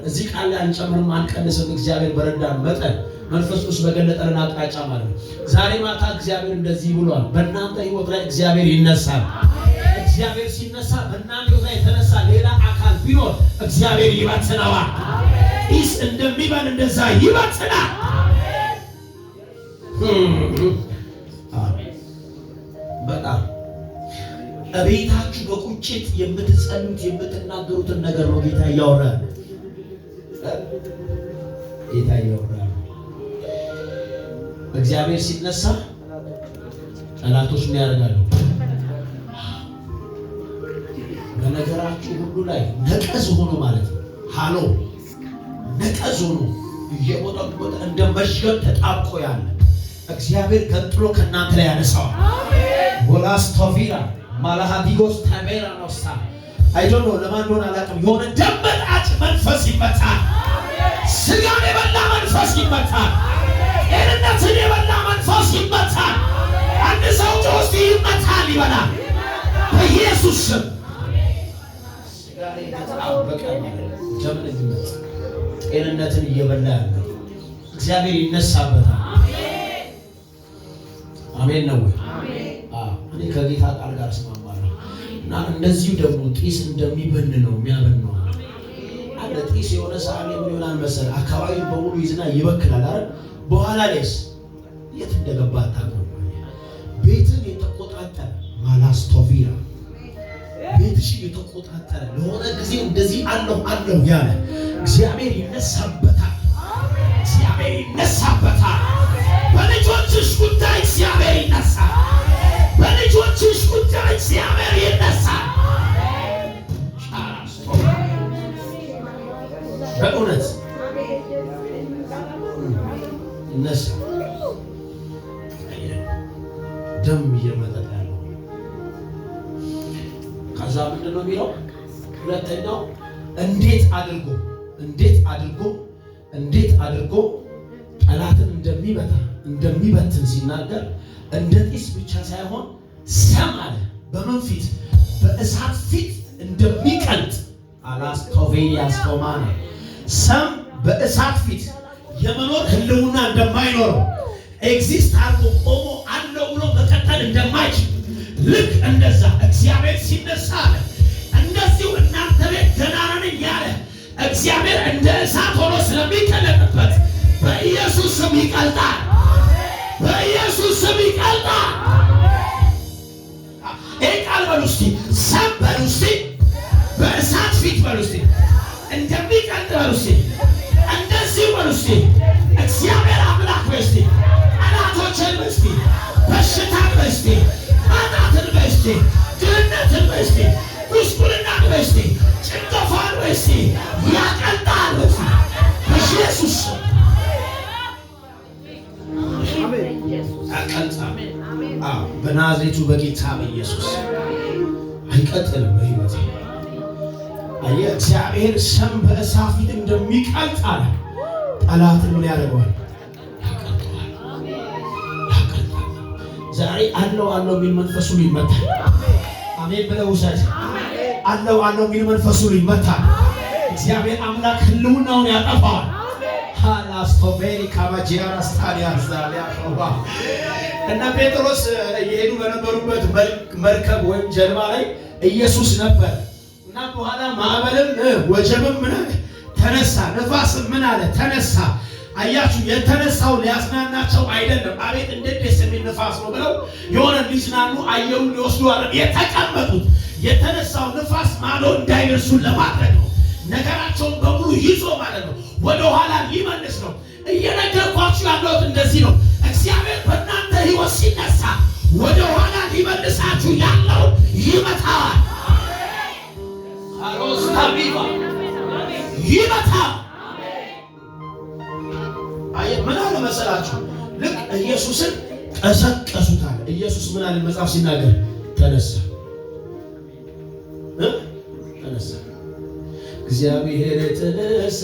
እዚህ ቃል ላይ አንጨምርም አንቀንስም። እግዚአብሔር በረዳን መጠን መንፈስ ቅዱስ በገለጠልን አቅጣጫ ማለት ነው። ዛሬ ማታ እግዚአብሔር እንደዚህ ብሏል። በእናንተ ህይወት ላይ እግዚአብሔር ይነሳል። እግዚአብሔር ሲነሳ በእናንተ ህይወት ላይ የተነሳ ሌላ አካል ቢኖር እግዚአብሔር ይበትነዋል። ጢስ እንደሚበን እንደዛ ይበትናል። በጣም እቤታችሁ በቁጭት የምትጸሉት የምትናገሩትን ነገር ነው ጌታ ያወራል። ጌታ ያወራል። እግዚአብሔር ሲነሳ ጠላቶች ምን ያደርጋሉ? በነገራችሁ ሁሉ ላይ ነቀዝ ሆኖ ማለት ነው። ሃሎ ነቀዝ ሆኖ እየቦጠቦጠ እንደ መሽገር ተጣብቆ ያለ እግዚአብሔር ገጥሎ ከእናንተ ላይ ያነሳዋል። ወላስ ቶፊራ ማላሃዲጎስ ታሜራ ነውሳ አይዶኖ ለማን ሆነ አላውቅም። የሆነ ደመጣጭ መንፈስ ይመታል። ስጋን የበላ መንፈስ ይመታል። ጤንነትን የበላ መንፈስ ይመታል። አንድ ሰው ጆስቲ ይመታል ይበላል በኢየሱስ ስም። ስጋን የተጣበቀ ጀምን ይመታ ጤንነትን እየበላ ያለ እግዚአብሔር ይነሳበታል። አሜን ነው ወይ? እኔ ከጌታ ቃል ጋር እስማማለሁ። እና እንደዚሁ ደግሞ ጢስ እንደሚበን ነው የሚያበነው አለ። ጢስ የሆነ ሰዓት ምን ይሆናል መሰለህ? አካባቢ በሙሉ ይዝና ይበክላል አይደል? በኋላ ላይስ የት እንደገባ አታውቅም። ቤትን የተቆጣጠረ ማላስቶቪራ ቤትሽን የተቆጣጠረ ለሆነ ጊዜ እንደዚህ አለው ያለ እግዚአብሔር ይነሳበታል። እግዚአብሔር ይነሳበታል። በልጆችሽ ጉዳይ እግዚአብሔር ይነሳል። በልጆችሽ ጉዳይ እግዚአብሔር ይነሳል። በእውነት ይነሳ። ደም እየመጠጠ ያለው ከዛ ምንድን ነው የሚለው? ሁለተኛው እንዴት አድርጎ ጠላትን እንደሚበትን ሲናገር እንደ ጢስ ብቻ ሳይሆን ሰም አለ። በምን ፊት? በእሳት ፊት እንደሚቀልጥ አላስቶቬሊያስ ቶማነ ሰም በእሳት ፊት የመኖር ህልውና እንደማይኖረው ኤግዚስት አድርጎ ቆሞ አለው ብሎ መቀጠል እንደማይችል ልክ እንደዛ እግዚአብሔር ሲነሳ አለ እንደዚሁ እናንተ ቤት ገና ነኝ ያለ እግዚአብሔር እንደ እሳት ሆኖ ስለሚቀለጥበት በኢየሱስ ስም ይቀልጣል። በኢየሱስ ስም ይቀልጣል። ይህ ቃል በሉ እስቲ፣ ሰም በሉ እስቲ፣ በእሳት ፊት በሉ እስቲ፣ እንደሚቀልጥ በሉ እስቲ፣ እንደዚህ በሉ እስቲ። እግዚአብሔር አምላክ በሉ እስቲ፣ ጠላቶችን በሉ እስቲ፣ በሽታን በሉ እስቲ፣ ማጣትን በሉ እስቲ፣ ድህነትን በሉ እስቲ፣ ጉስቁልናን በሉ እስቲ፣ ጭንገፋን በሉ እስቲ ያቀልጣል በሉ እስቲ በኢየሱስ ስም በናዝሬቱ በጌታ በኢየሱስ አይቀጥልም በሕይወቴ። አየህ እግዚአብሔር ሰም በእሳት ፊት እንደሚቀልጥ አለ። ጠላትን ምን ያደርገዋል? ያቀልጣል። ዛሬ አለው የሚል መንፈሱ ይመታል። አሜን ብለው ውሰድ። አለው የሚል መንፈሱ ይመታል። እግዚአብሔር አምላክ ህልውናውን ያጠፋዋል። ሃላስቶቬሪ ካባጂራ ስታዲያ ዛሊያ ሾባ እና ጴጥሮስ እየሄዱ በነበሩበት መርከብ ወይም ጀልባ ላይ ኢየሱስ ነበር እና በኋላ ማዕበልም ወጀብም ምን አለ ተነሳ፣ ነፋስም ምን አለ ተነሳ። አያችሁ የተነሳው ሊያዝናናቸው አይደለም። አቤት እንዴት ደስ የሚል ነፋስ ነው ብለው የሆነ ሊዝናኑ አየሩን ሊወስዱ አለ የተቀመጡት። የተነሳው ነፋስ ማዶ እንዳይደርሱን ለማድረግ ነው። ነገራቸውን በሙሉ ይዞ ማለት ነው ወደ ኋላ ሊመልስ ነው። እየነገርኳችሁ ያለሁት እንደዚህ ነው። እግዚአብሔር በእናንተ ህይወት ሲነሳ ወደ ኋላ ሊመልሳችሁ ያለው ይመታል። አሮስ ታቢባ ይመታል። አየ ምን አለ መሰላችሁ? ልክ ኢየሱስን ቀሰቀሱታል። ኢየሱስ ምን አለ መጽሐፍ ሲናገር ተነሳ። እግዚአብሔር ተነሳ፣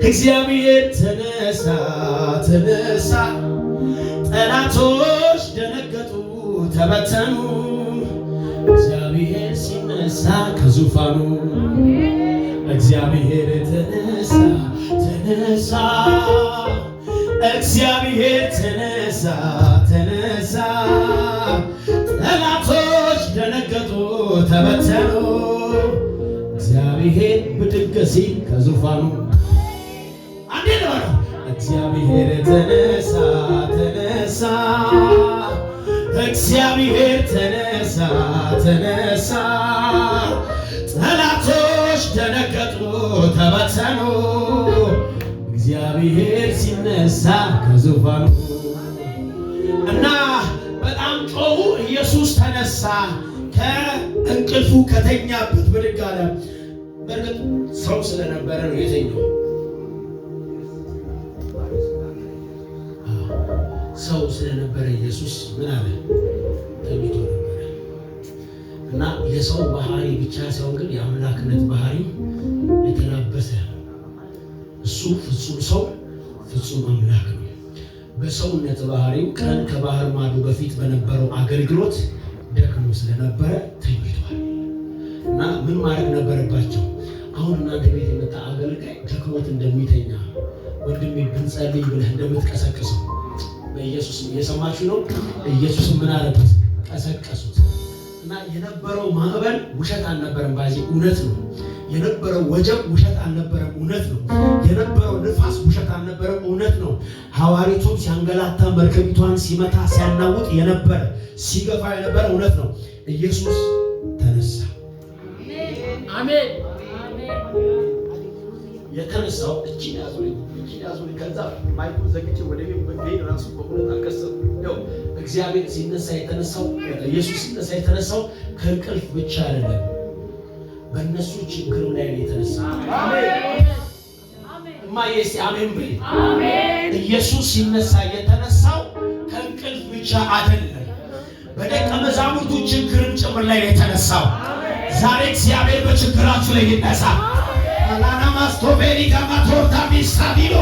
እግዚአብሔር ተነሳ፣ ጠላቶች ደነገጡ፣ ተበተኑ። እግዚአብሔር ሲነሳ ከዙፋኑ እግዚአብሔር ተነሳ ተነሳ እግዚአብሔር ተነሳ ተነሳ ጠላቶች ደነገጡ ተበተኑ እግዚአብሔር ብድግ ሲል ከዙፋኑ አንዴ ነው እግዚአብሔር ተነሳ ተነሳ እግዚአብሔር ተነሳ ተነሳ ጠላቶች ደነገጡ ተበተኑ እግዚአብሔር ሲነሳ ከዙፋኑ እና በጣም ጮሁ ኢየሱስ ተነሳ ከእንቅልፉ ከተኛበት ብድግ አለ በእርግጥ ሰው ስለነበረ ነው የተኛው ሰው ስለነበረ ኢየሱስ ምን አለ ተኝቶ ነበር እና የሰው ባህሪ ብቻ ሳይሆን ግን የአምላክነት ባህሪ የተላበሰ እሱ ፍጹም ሰው ፍጹም አምላክ ነው። በሰውነት ባህሪው ቀን ከባህር ማዶ በፊት በነበረው አገልግሎት ደክሞ ስለነበረ ተኝቷል እና ምን ማድረግ ነበረባቸው? አሁን እናንተ ቤት የመጣ አገልጋይ ደክሞት እንደሚተኛ ወንድሜ ብንጸልይ ብለህ እንደምትቀሰቅሰው በኢየሱስ እየሰማችሁ ነው። ኢየሱስ ምን አለበት? ቀሰቀሱት እና የነበረው ማዕበል ውሸት አልነበረም፣ ባዚ እውነት ነው። የነበረው ወጀብ ውሸት አልነበረም፣ እውነት ነው። የነበረው ንፋስ ውሸት አልነበረም፣ እውነት ነው። ሐዋርያቱን ሲያንገላታ መርከቢቷን ሲመታ ሲያናውጥ የነበረ ሲገፋ የነበረ እውነት ነው። ኢየሱስ ተነሳ። አሜን። የተነሳው እቺን ያዙልኝ ከዛ ማይኩን ዘግቼ ወደ ቤት ራሱ በእውነት አልከሰም ነው። እግዚአብሔር ሲነሳ የተነሳው ኢየሱስ ሲነሳ የተነሳው ከእንቅልፍ ብቻ አይደለም፣ በእነሱ ችግር ላይ ነው የተነሳ። አሜን እማዬስ አሜን በይ። አሜን። ኢየሱስ ሲነሳ የተነሳው ከእንቅልፍ ብቻ አይደለም፣ በደቀ መዛሙርቱ ችግርም ጭምር ላይ ነው የተነሳው። ዛሬ እግዚአብሔር በችግራችሁ ላይ ይነሳ። አላናማስቶቬሪ ጋማቶርታ ሚሳቢሎ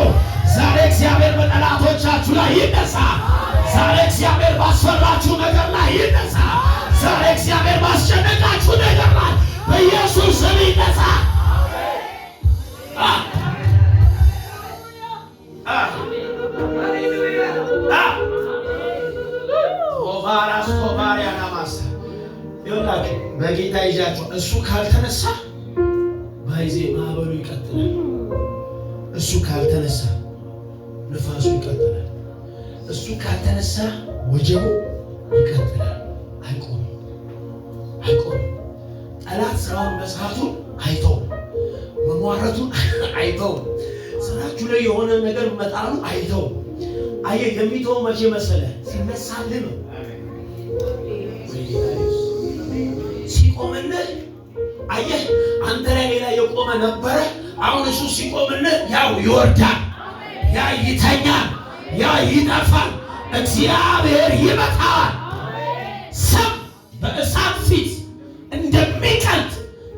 ዛሬ እግዚአብሔር በጠላቶቻችሁ ላይ ይነሳ። ዛሬ እግዚአብሔር ባስፈራችሁ ነገር ላይ ይነሳ። ዛሬ እግዚአብሔር ባስጨነቃችሁ ነገር ላይ በኢየሱስ ስም ይነሳ። በጌታ ይዣችሁ እሱ ካልተነሳ ባይዜ ማዕበሉ ይቀጥላል። እሱ ካልተነሳ ንፋሱ ይቀጥላል። እሱ ካልተነሳ ወጀቡ ይቀጥላል። አይቆምም። ጠላት ስራውን መስራቱን አይተውም። መሟረቱን አይተውም። ስራችሁ ላይ የሆነ ነገር መጣሉ አይተውም። አየህ የሚተው መቼ መሰለ? ሲነሳልህ ነው። ሲቆምልህ አየህ አንተ ላይ ሌላ የቆመ ነበረ። አሁን እሱ ሲቆምልህ ያው ይወርዳል፣ ያ ይተኛል፣ ያ ይጠፋል። እግዚአብሔር ይመጣል። ሰም በእሳት ፊት እንደሚቀልጥ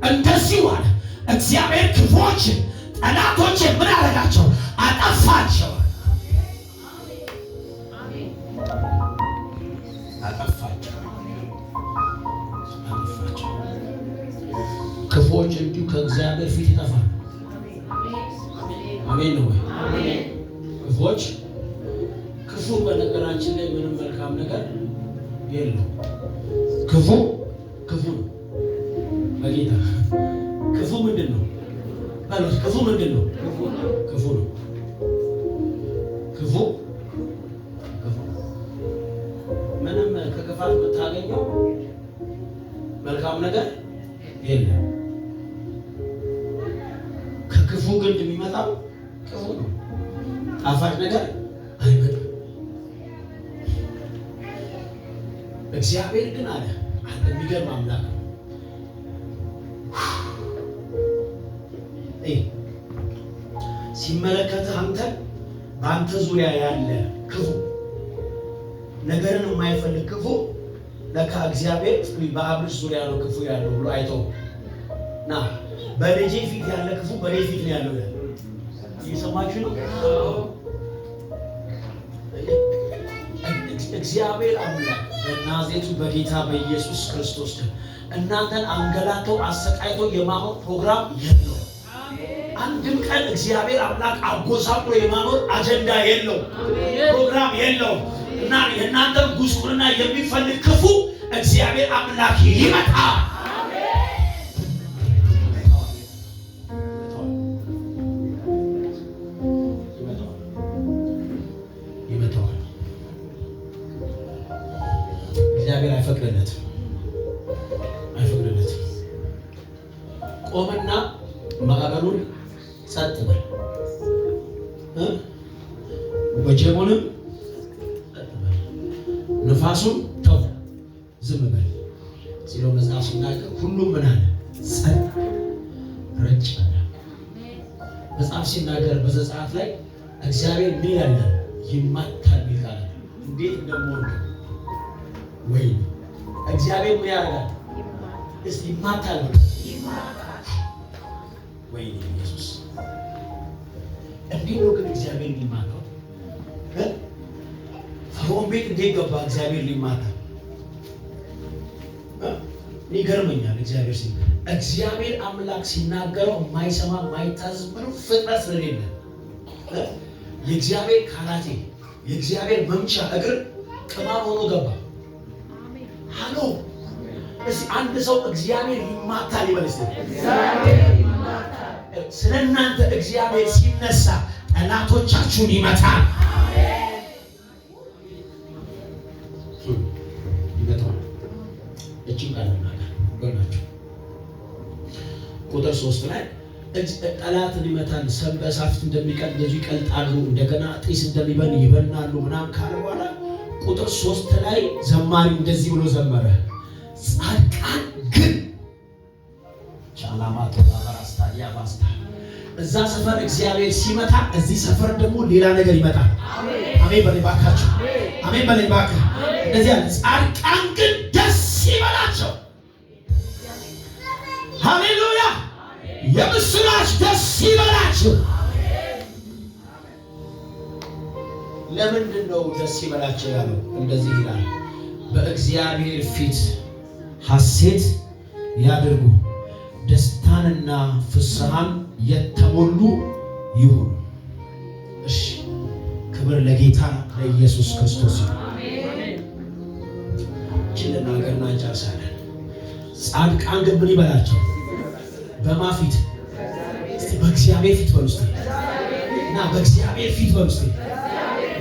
እንደዚሁ አለ እግዚአብሔር ክፉዎችን ጠላቶችን ምን አደረጋቸው? አጠፋቸው። ክፉዎች እንዲሁ ከእግዚአብሔር ፊት ይጠፋል። አሜን ነው ወይ? ክፉዎች ክፉ በነገራችን ላይ ምንም መልካም ነገር የለው። ክፉ ነው በጌታ ክፉ ምንድን ነው? ክፉ ምንድን ነው? ክፉ ነው። ክፉ ምንም ከክፋት የምታገኘው መልካም ነገር የለም። ከክፉ ግንድ የሚመጣው ክፉ ነው። ጣፋጭ ነገር አይመጣም። እግዚአብሔር ግን አለ አንተ የሚገርም አምላክ ነው። ሲመለከትህ አንተን በአንተ ዙሪያ ያለ ክፉ ነገርን የማይፈልግ ክፉ ለካ እግዚአብሔር በአብርሽ ዙሪያ ነው ክፉ ያለው ብሎ አይተው ና በልጄ ፊት ያለ ክፉ በኔ ፊት ነው ያለው። እየሰማችሁ ነው? እግዚአብሔር አምላክ በናዝሬቱ በጌታ በኢየሱስ ክርስቶስ እናንተን አንገላተው አሰቃይቶ የማሞት ፕሮግራም የለው። አንድም ቀን እግዚአብሔር አምላክ አጎሳቁሎ የማኖር አጀንዳ የለው፣ ፕሮግራም የለው እና የእናንተ ጉስቁልና የሚፈልግ ክፉ እግዚአብሔር አምላክ ይመታ። እግዚአብሔር አይፈቅድለትም። ቆመና ማዕበሉን ጸጥ በል ወጀቡንም ጸጥ በል ንፋሱን ተው ዝም በል ሲለው መጽሐፍ ሲናገር ሁሉም ምን አለ? ጸጥ ረጭ አለ። መጽሐፍ ሲናገር በዘጸአት ላይ እግዚአብሔር ምን ያለ ይማታል ይላል። እንዴት እንደምወደው ወይ እግዚአብሔር ምን ያደርጋል? እስቲ ይማታል ወይ ኢየሱስ እንዴት ነው ግን እግዚአብሔር ሊማታው? ፈርዖን ቤት እንዴት ገባ እግዚአብሔር ሊማታ? ይገርመኛል። እግዚአብሔር አምላክ ሲናገረው የማይሰማ የማይታዘዝ ምንም ፍጥረት ስለሌለ የእግዚአብሔር ካራቴ የእግዚአብሔር መምቻ እግር ቅማም ሆኖ ገባ። ሃሎ እስቲ አንድ ሰው እግዚአብሔር ይማታል ይበልስ። ስለናንተ እግዚአብሔር ሲነሳ ጠላቶቻችሁን ይመታል። ቁጥር 3 ላይ ጠላትን ይመታል፣ ሰም በእሳት እንደሚቀልጥ እንደዚሁ ይቀልጣሉ፣ እንደገና ጢስ እንደሚበን ይበናሉ ምናምን ካለ በኋላ ቁጥር 3 ላይ ዘማሪ እንደዚህ ብሎ ዘመረ። ጻድቃን ግን ቻላማቶ አራስታ ያባስታ እዛ ሰፈር እግዚአብሔር ሲመታ እዚህ ሰፈር ደግሞ ሌላ ነገር ይመጣል። አሜን በለኝ ባካችሁ፣ አሜን በለኝ ባካ። እንደዚህ አለ። ጻድቃን ግን ደስ ይበላቸው። ሃሌሉያ! የምስራች ደስ ይበላቸው። ለምንድን ነው ደስ ይበላቸው ያለው? እንደዚህ ይላል፣ በእግዚአብሔር ፊት ሐሴት ያድርጉ፣ ደስታንና ፍስሐን የተሞሉ ይሁኑ። እሺ፣ ክብር ለጌታ ለኢየሱስ ክርስቶስ ይሁን። ችልና ገና ጨርሳለን። ጻድቃን ግን ምን ይበላቸው? በማ ፊት? እስቲ በእግዚአብሔር ፊት በሉ እስቲ እና በእግዚአብሔር ፊት በሉ እስቲ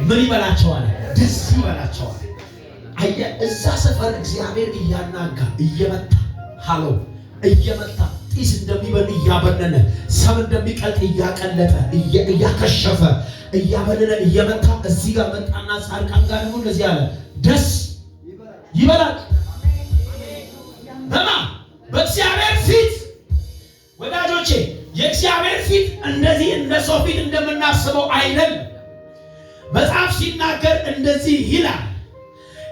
ምን ይበላቸዋል? ደስ ይበላቸዋል። አየ እዛ ሰፈር እግዚአብሔር እያናጋ እየመታ ሃሎ እየመታ ጢስ እንደሚበል እያበነነ ሰም እንደሚቀልጥ እያቀለጠ እያከሸፈ እያበነነ እየመታ እዚህ ጋር መጣና ጻድቃን ጋር ነው እንደዚህ አለ፣ ደስ ይበላል። በማ በእግዚአብሔር ፊት። ወዳጆቼ የእግዚአብሔር ፊት እንደዚህ እንደ ሰው ፊት እንደምናስበው አይደለም። መጽሐፍ ሲናገር እንደዚህ ይላል።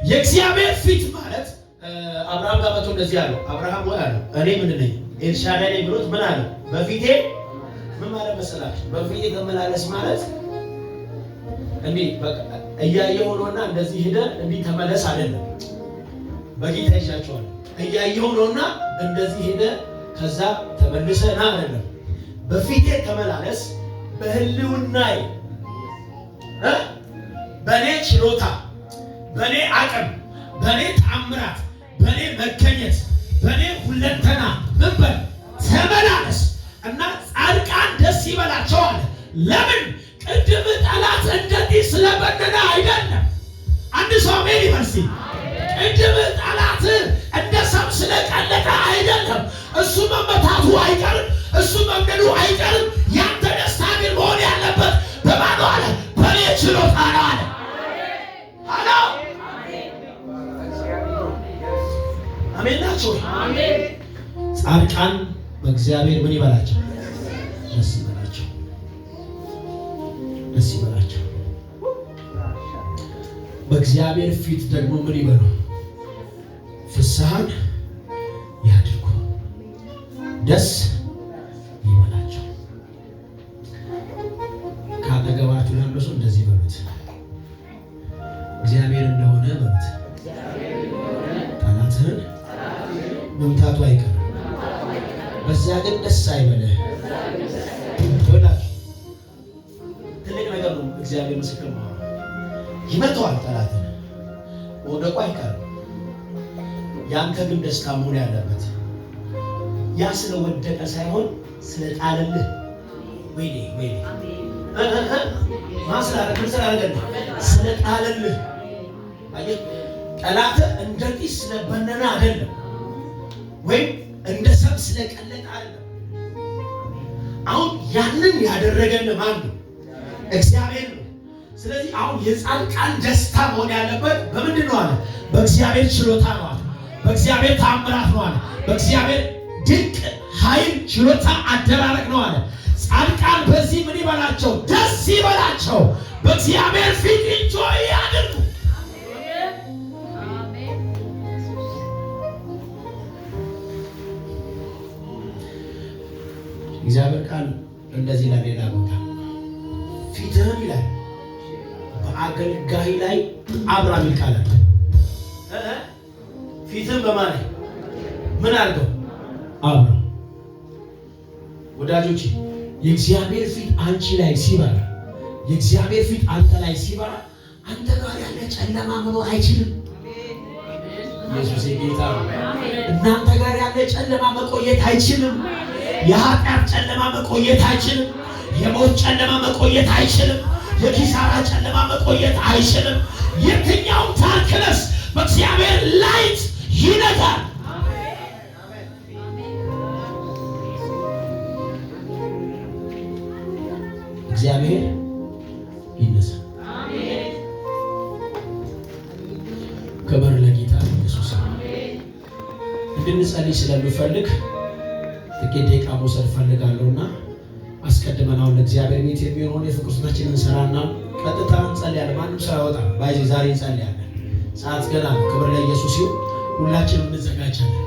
የእግዚአብሔር ፊት ማለት አብርሃም ጋር መጥቶ እንደዚህ አለው፣ አብርሃም ወይ አለው እኔ ምን ነኝ? ኤልሻዳይ ነኝ ብሎት ምን አለው? በፊቴ ምን ማለት መሰላችሁ? በፊቴ ተመላለስ ማለት እንዴ በቃ እያየሁ ነውና እንደዚህ ሄደ እንዲህ ተመለስ አይደለም። በጌታ ይሻቸዋል። እያየሁ ነውና እንደዚህ ሄደ ከዛ ተመልሰህ ና አይደለም። በፊቴ ተመላለስ፣ በህልውናዬ በኔ ችሎታ፣ በኔ አቅም፣ በኔ ተአምራት፣ በኔ መገኘት፣ በኔ ሁለንተና ምን በል ተመላለስ እና ጻድቃን ደስ ይበላቸዋል። ለምን? ቅድም ጠላት እንደዚህ ስለበነነ አይደለም። አንድ ሰው አሜን ይበል። ቅድም ጠላት እንደ ሰም ስለቀለጠ አይደለም። እሱ መመታቱ አይቀርም፣ እሱ መምደዱ አይቀርም። ያንተ ደስታ ግን መሆን ያለበት በማን አለ? በኔ ችሎታ ነው አለ። አሎ አሜን ናቸው። አሜን። ጻድቃን በእግዚአብሔር ምን ይበላቸው? ደስ ይበላቸው፣ ደስ ይበላቸው። በእግዚአብሔር ፊት ደግሞ ምን ይበሉ? ፍስሐን ያድርጉ፣ ደስ ይበላቸው። ካጠገባችሁ ያለው ሰው እንደዚህ በሉት፣ እግዚአብሔር እንደሆነ በሉት። ጠላትህን መምታቱ አይቀርም፣ በዛ ግን ደስ አይበልህ። እግዚአብሔር ምስክር ነው። ይመታዋል ጠላትን፣ ወደቁ አይቀርም። ያንተ ግን ደስታ መሆን ያለበት ያ ስለወደቀ ሳይሆን ስለጣለልህ። ወይኔ ማስላረገ ስለጣለልህ። አየህ ጠላት እንደ ጢስ ስለበነነ አይደለም፣ ወይም እንደ ሰብ ስለቀለጠ አይደለም። አሁን ያንን ያደረገልን ማን ነው? እግዚአብሔር ነው። ስለዚህ አሁን የጻድቃን ደስታ መሆን ያለበት በምንድን ነው አለ? በእግዚአብሔር ችሎታ ነው አለ። በእግዚአብሔር ተአምራት ነው አለ። በእግዚአብሔር ድንቅ ኃይል ችሎታ አደራረግ ነው አለ። ጻድቃን በዚህ ምን ይበላቸው? ደስ ይበላቸው። በእግዚአብሔር ፊት ኢንጆይ ያድርጉ። እግዚአብሔር ቃል እንደዚህ ለሌላ ቦታ ፊትህን ይላል በአገልጋይ ላይ አብራ ሚል ቃል አለ። ፊትህን በማን ላይ ምን አድርገው? አብራ። ወዳጆች የእግዚአብሔር ፊት አንቺ ላይ ሲበራ፣ የእግዚአብሔር ፊት አንተ ላይ ሲበራ አንተ ጋር ያለ ጨለማ መኖር አይችልም። ኢየሱስ ጌታ ነው። እናንተ ጋር ያለ ጨለማ መቆየት አይችልም። የኃጢአት ጨለማ መቆየት አይችልም። የሞት ጨለማ መቆየት አይችልም። የኪሳራ ጨለማ መቆየት አይችልም። የትኛውም ታርክነስ በእግዚአብሔር ላይት ይነጋል። እግዚአብሔር ይነሳ። ክብር ለጌታ ኢየሱስ። እንድንጸልይ ስለምፈልግ ጥቂት ደቂቃ መውሰድ ፈልጋለሁና አስቀድመን አሁን ለእግዚአብሔር ቤት የሚሆነውን የፍቅር ስራችንን እንሰራና ቀጥታ እንጸልያለን። ማንም ሰው አይወጣም። ባይዚ ዛሬ እንጸልያለን። ሰዓት ገና ነው። ክብር ለኢየሱስ ይሁን። ሁላችንም እንዘጋጃለን።